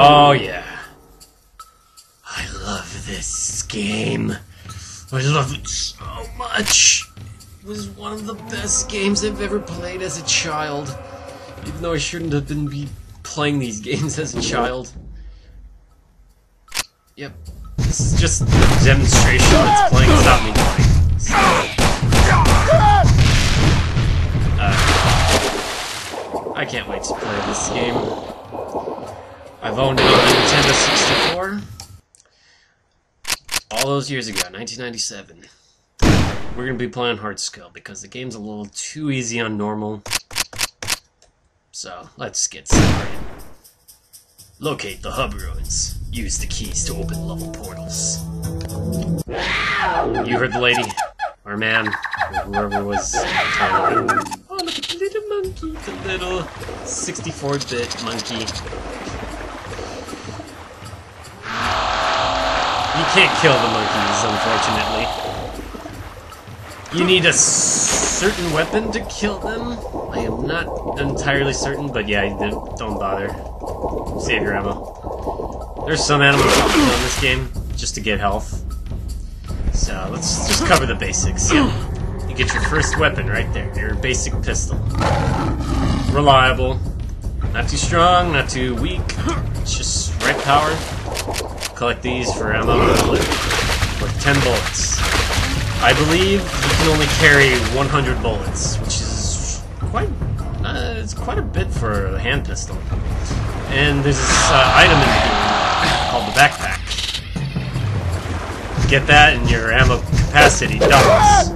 Oh yeah. I love this game. I love it so much. It was one of the best games I've ever played as a child. Even though I shouldn't have been playing these games as a child. Yep. This is just a demonstration that's playing without me playing. So, I can't wait to play this game. I've owned it on the Nintendo 64 all those years ago, 1997. We're going to be playing hard skill because the game's a little too easy on normal. So, let's get started. Locate the hub ruins. Use the keys to open level portals. You heard the lady, or man, or whoever was telling her. Oh, look at the little monkey, the little 64-bit monkey. You can't kill the monkeys, unfortunately. You need a certain weapon to kill them. I am not entirely certain, but yeah, don't bother. Save your ammo. There's some animals you can kill in this game, just to get health. So, let's just cover the basics. Yeah. You get your first weapon right there, your basic pistol. Reliable. Not too strong, not too weak. It's just right power. Collect these for ammo with 10 bullets. I believe you can only carry 100 bullets, which is it's quite a bit for a hand pistol. And there's this item in the game called the backpack. Get that and your ammo capacity doubles.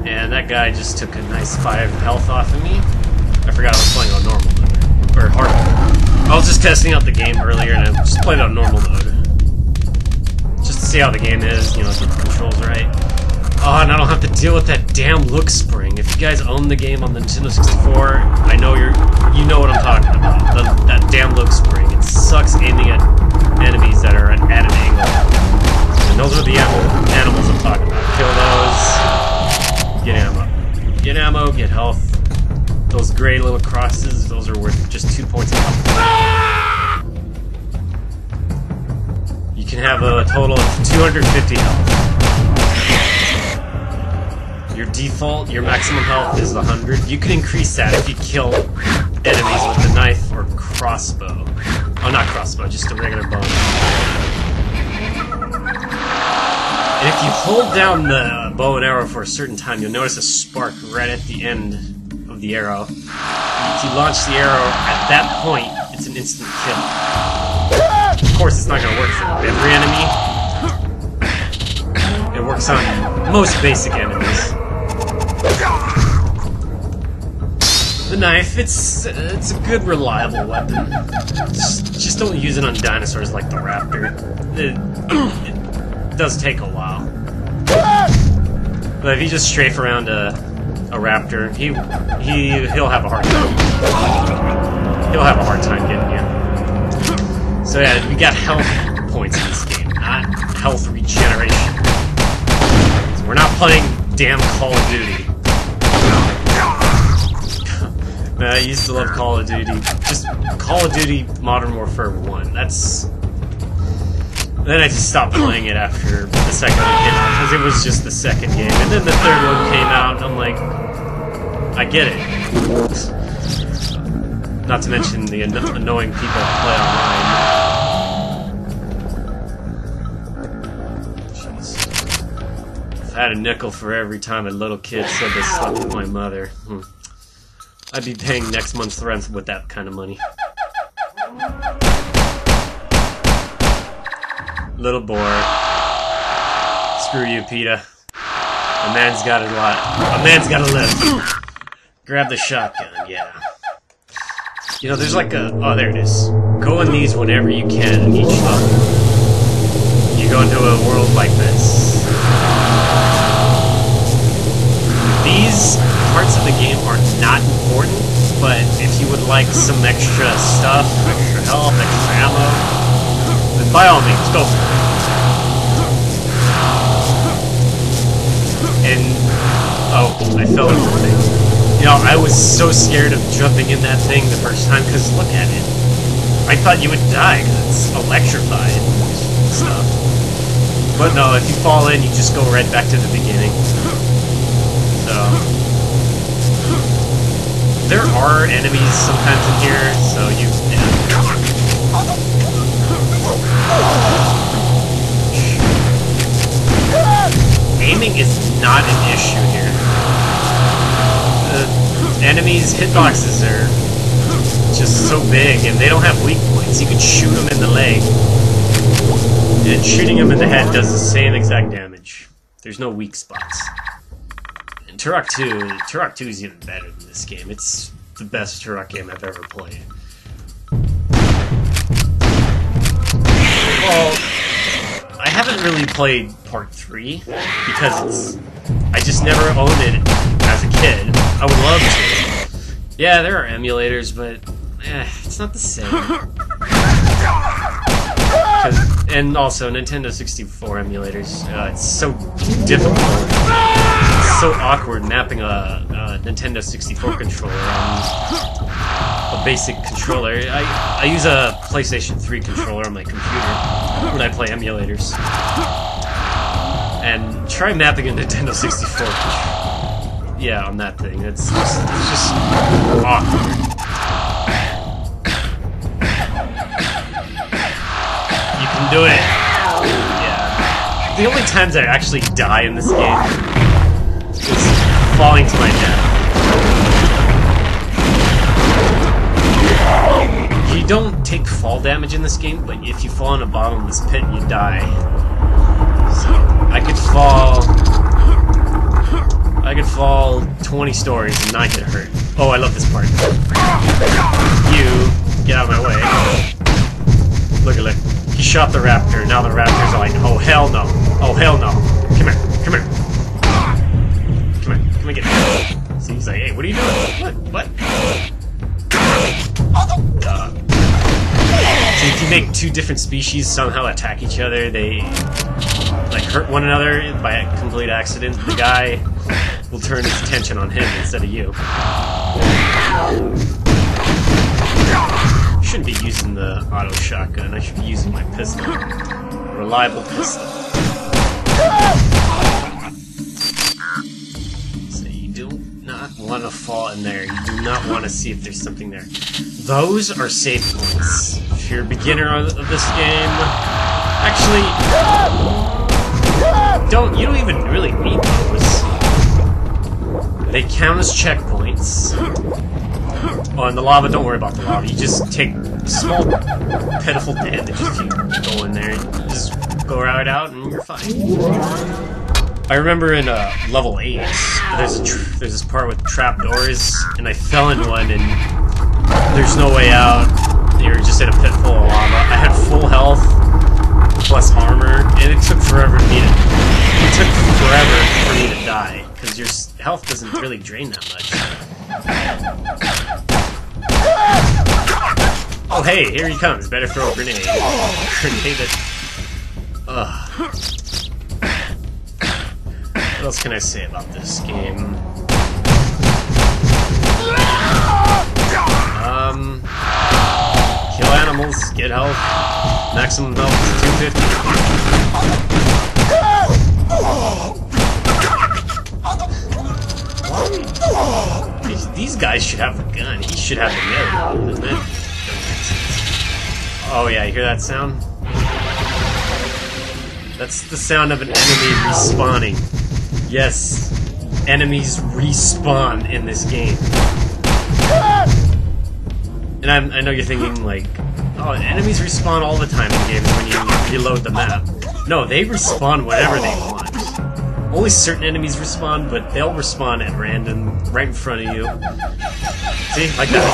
And that guy just took a nice 5 health off of me. I forgot I was playing on normal mode. Or hard mode. I was just testing out the game earlier and I just played on normal mode. Just to see how the game is, you know, get the controls right. Oh, and I don't have to deal with that damn look spring. If you guys own the game on the Nintendo 64, I know you know what I'm talking about. That damn look spring. It sucks aiming at enemies that are at an angle. And those are the animals I'm talking about. Kill those. Get ammo. Get ammo, get health. Those gray little crosses, those are worth just 2 points of health. You can have a total of 250 health. Your maximum health is 100. You can increase that if you kill enemies with a knife or crossbow. Oh, not crossbow, just a regular bow. And if you hold down the bow and arrow for a certain time, you'll notice a spark right at the end of the arrow. If you launch the arrow at that point, it's an instant kill. Of course, it's not going to work for every enemy. It works on most basic enemies. The knife, it's a good, reliable weapon. Just don't use it on dinosaurs like the raptor. It does take a while. But if you just strafe around a raptor, he'll have a hard time. He'll have a hard time getting you. So yeah, we got health points in this game, not health regeneration. So we're not playing damn Call of Duty. Man, I used to love Call of Duty. Just Call of Duty Modern Warfare 1. Then I just stopped playing it after the second one came out, because it was just the second game. And then the third one came out, and I'm like, I get it. Not to mention the annoying people who play online. Jeez. If I had a nickel for every time a little kid said they slept with my mother. I'd be paying next month's rent with that kind of money. Little boy. Screw you, PETA. A man's gotta live. Grab the shotgun, yeah. You know, there's like a... Oh, there it is. Go in these whenever you can in each level. You go into a world like this. These game are not important, but if you would like some extra stuff, extra health, extra ammo, then by all means, go for it. And, oh, I fell into the thing. You know, I was so scared of jumping in that thing the first time, because look at it. I thought you would die, because it's electrified and stuff. But no, if you fall in, you just go right back to the beginning. So, there are enemies sometimes in here, so you... Aiming is not an issue here. The enemies' hitboxes are just so big, and they don't have weak points. You can shoot them in the leg, and shooting them in the head does the same exact damage. There's no weak spots. And Turok 2 is even better than this game. It's the best Turok game I've ever played. Well, I haven't really played Part 3 because I just never owned it as a kid. I would love to. Yeah, there are emulators, but it's not the same. And also, Nintendo 64 emulators, it's so difficult. It's so awkward mapping a Nintendo 64 controller on a basic controller. I use a PlayStation 3 controller on my computer when I play emulators. And try mapping a Nintendo 64 controller. Yeah, on that thing. It's just awkward. You can do it. Yeah. The only times I actually die in this game is falling to my death. You don't take fall damage in this game, but if you fall in a bottomless pit, you die. So I could fall 20 stories and not get hurt. Oh, I love this part. You get out of my way. Look. He shot the raptor. Now the raptors are like, oh hell no. Oh hell no. Come here. Come and get me. So he's like, hey, what are you doing? What? So if you make two different species somehow attack each other, they like hurt one another by a complete accident, the guy will turn his attention on him instead of you. I shouldn't be using the auto shotgun, I should be using my pistol. A reliable pistol. So you do not want to fall in there, you do not want to see if there's something there. Those are save points. If you're a beginner of this game, actually, you don't even really need those. They count as checkpoints. Oh, and the lava, don't worry about the lava. You just take small, pitiful damage if you go in there. Just go right out and you're fine. I remember in level 8, there's this part with trapdoors, and I fell in one, and there's no way out. You're just in a pit full of lava. I had full health plus armor, and it took forever for me to die because your health doesn't really drain that much. Oh hey, here he comes. Better throw a grenade. Grenade it. What else can I say about this game? Kill animals, get health. Maximum health is 250. These guys should have the gun. He should have the melee, doesn't it? Oh yeah, you hear that sound? That's the sound of an enemy respawning. Yes, enemies respawn in this game. And I know you're thinking, like, oh, enemies respawn all the time in games when you reload the map. No, they respawn whenever they want. Only certain enemies respawn, but they'll respawn at random, right in front of you. See? Like that.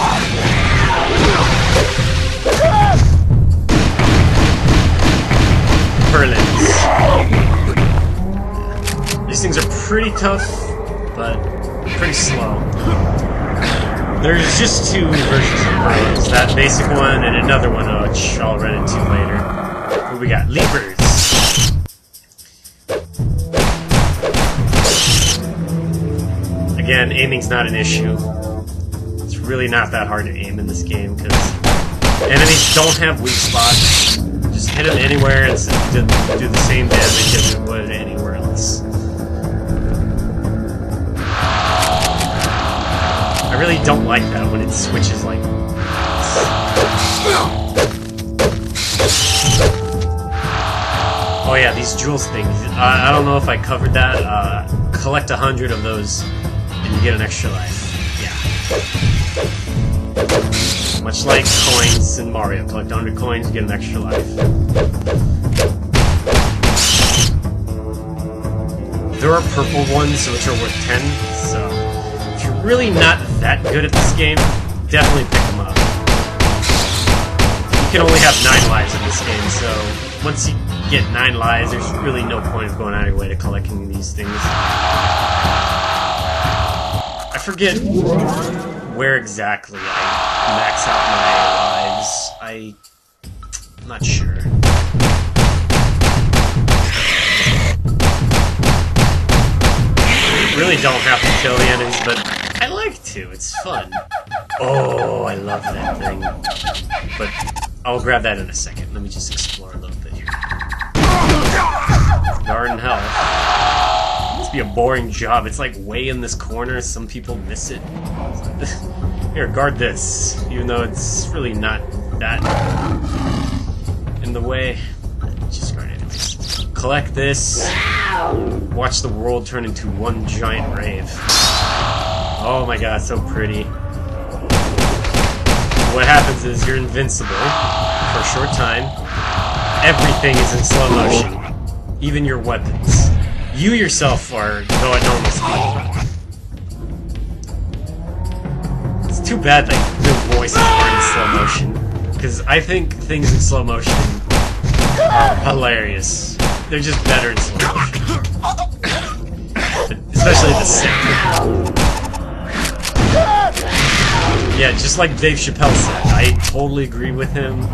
Perlins. These things are pretty tough but pretty slow. There's just 2 versions of those. That basic one and another one, which I'll run into later. What we got? Leapers. Again, aiming's not an issue. It's really not that hard to aim in this game, because enemies don't have weak spots. Just hit them anywhere and do the same damage as it would anywhere else. I really don't like that when it switches like this. Oh yeah, these jewels things. I don't know if I covered that. Collect 100 of those and you get an extra life. Yeah. Much like coins in Mario. Collect 100 coins, you get an extra life. There are purple ones which are worth 10, so if you're really not that good at this game, definitely pick them up. You can only have 9 lives in this game, so once you get 9 lives, there's really no point of going out of your way to collecting these things. I forget where exactly I max out my lives. I'm not sure. You really don't have to kill the enemies, but I like to. It's fun. Oh, I love that thing. But I'll grab that in a second. Let me just explore a little bit here. Garden health. It must be a boring job. It's like way in this corner. Some people miss it. Here, guard this. Even though it's really not that in the way. Just guard it anyways. Collect this. Watch the world turn into one giant rave. Oh my god, so pretty. What happens is you're invincible for a short time. Everything is in slow motion. Even your weapons. You yourself are go at normal speed. It's too bad that the voices aren't in slow motion. Because I think things in slow motion are hilarious. They're just better in slow motion. Especially the sound. Yeah, just like Dave Chappelle said, I totally agree with him.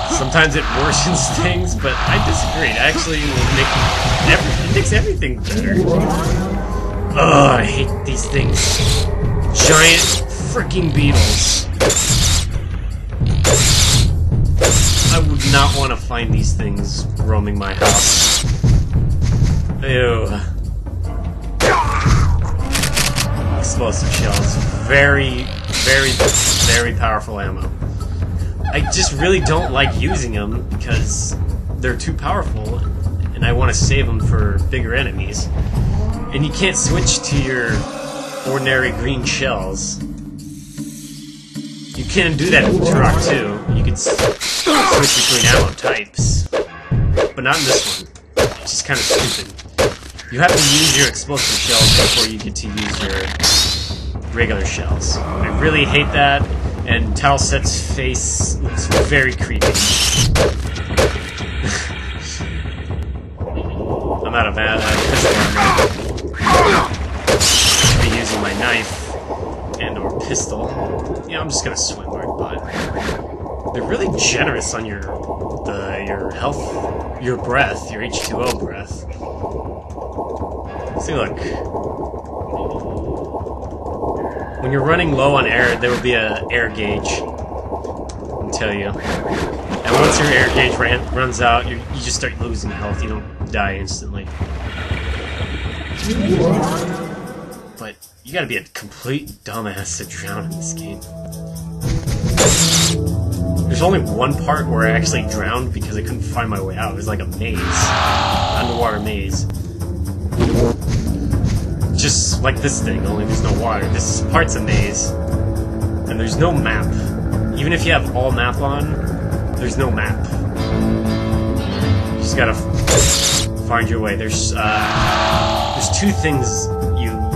Sometimes it worsens things, but I disagree. It actually will it makes everything better. Ugh, I hate these things. Giant freaking beetles. I would not want to find these things roaming my house. Ew. Explosive shells. Very, very, very powerful ammo. I just really don't like using them because they're too powerful and I want to save them for bigger enemies. And you can't switch to your ordinary green shells. You can do that in Turok too. You can switch between ammo types. But not in this one. It's just kind of stupid. You have to use your explosive shells before you get to use your regular shells. I really hate that, and Talset's face looks very creepy. I'm out of pistol ammo. Should be using my knife and or pistol. Yeah, I'm just gonna swim right by. They're really generous on your health, your breath, your H2O breath. See, look. When you're running low on air, there will be an air gauge. I'll tell you. And once your air gauge runs out, you just start losing health. You don't die instantly. But you gotta be a complete dumbass to drown in this game. There's only one part where I actually drowned because I couldn't find my way out. It was like a maze. Underwater maze. Just like this thing, only there's no water. This part's a maze. And there's no map. Even if you have all map on, there's no map. You just gotta find your way. There's 2 things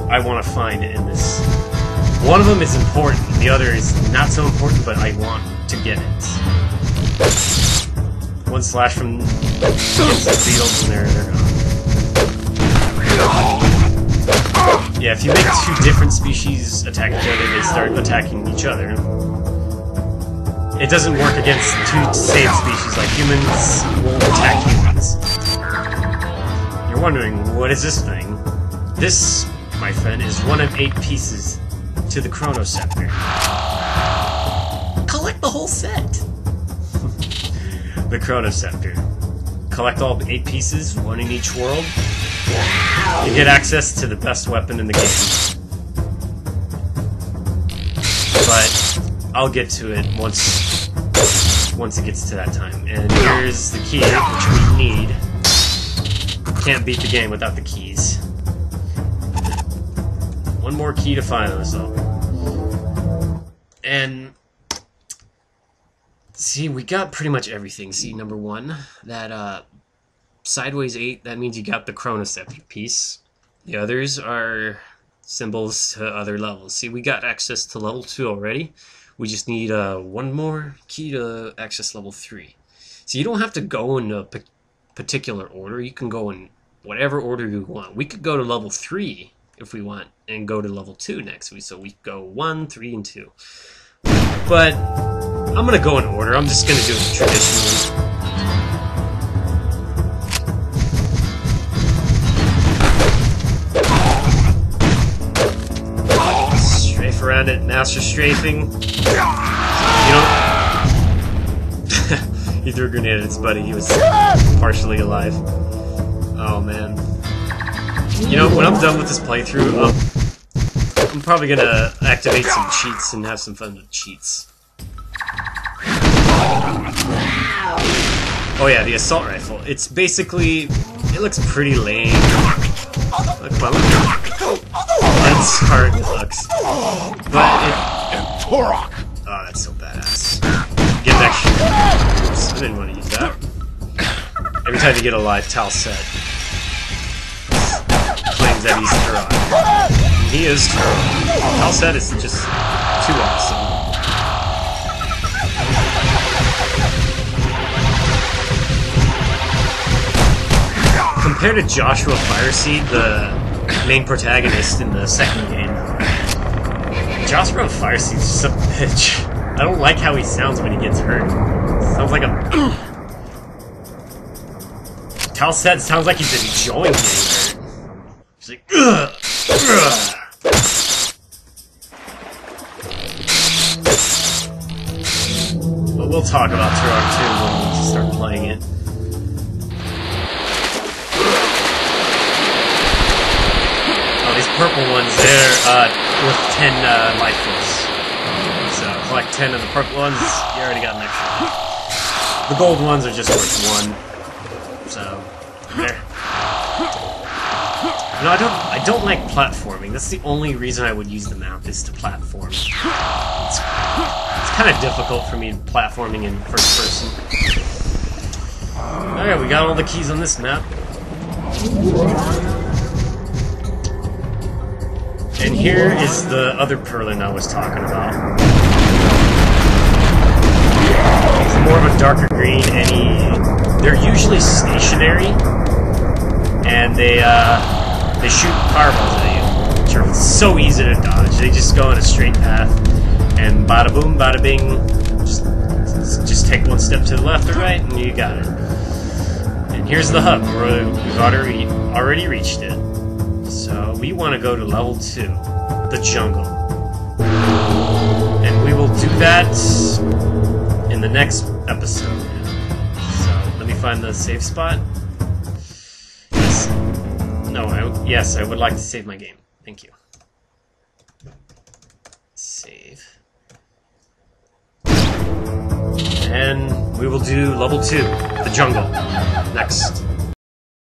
I want to find in this. One of them is important, the other is not so important, but I want to get it. One slash from the beetles and they're gone. Yeah, if you make two different species attack each other, they start attacking each other. It doesn't work against two same species, like humans won't attack humans. You're wondering, what is this thing? This, my friend, is one of 8 pieces to the Chronoscepter. Collect the whole set! The Chronoscepter. Collect all 8 pieces, 1 in each world. You get access to the best weapon in the game. But I'll get to it once it gets to that time. And here's the key, which we need. Can't beat the game without the keys. One more key to find us all. And see, we got pretty much everything. See, number 1, that sideways 8, that means you got the Chronoscepter piece. The others are symbols to other levels. See, we got access to level 2 already. We just need one more key to access level 3. So you don't have to go in a particular order. You can go in whatever order you want. We could go to level 3 if we want, and go to level 2 next week. So we go 1, 3, and 2. But I'm gonna go in order. I'm just gonna do it traditionally. Strafe around it, master strafing. You know, he threw a grenade at his buddy. He was partially alive. Oh man. You know, when I'm done with this playthrough, I'm probably gonna activate some cheats and have some fun with cheats. Oh yeah, the assault rifle. It's basically, it looks pretty lame. Look, that's hard looks. But it... Turok! Oh, that's so badass. Get extra. Oops, I didn't want to use that. Every time you get a live Talset, claims that he's Turok. He is Turok. Talset is just too awesome. Compared to Joshua Fireseed, the main protagonist in the second game, Joshua Fireseed's just a bitch. I don't like how he sounds when he gets hurt. Sounds like a... Talset sounds like he's enjoying getting hurt. He's like, ugh, ugh. But we'll talk about Turok 2 when we start playing it. These purple ones, they're worth 10 life force. So collect 10 of the purple ones, you already got an extra. The gold ones are just worth 1. So there. No, I don't like platforming. That's the only reason I would use the map, is to platform. It's kind of difficult for me platforming in first person. Alright, we got all the keys on this map. And here is the other Perlin I was talking about. It's more of a darker green, and they're usually stationary, and they shoot fireballs at you, which are so easy to dodge. They just go in a straight path, and bada boom, bada bing. Just take one step to the left or right, and you got it. And here's the hub. We've already reached it. So we want to go to level 2, the jungle. And we will do that in the next episode. So let me find the save spot. Yes. No, yes, I would like to save my game. Thank you. Save. And we will do level 2, the jungle, next.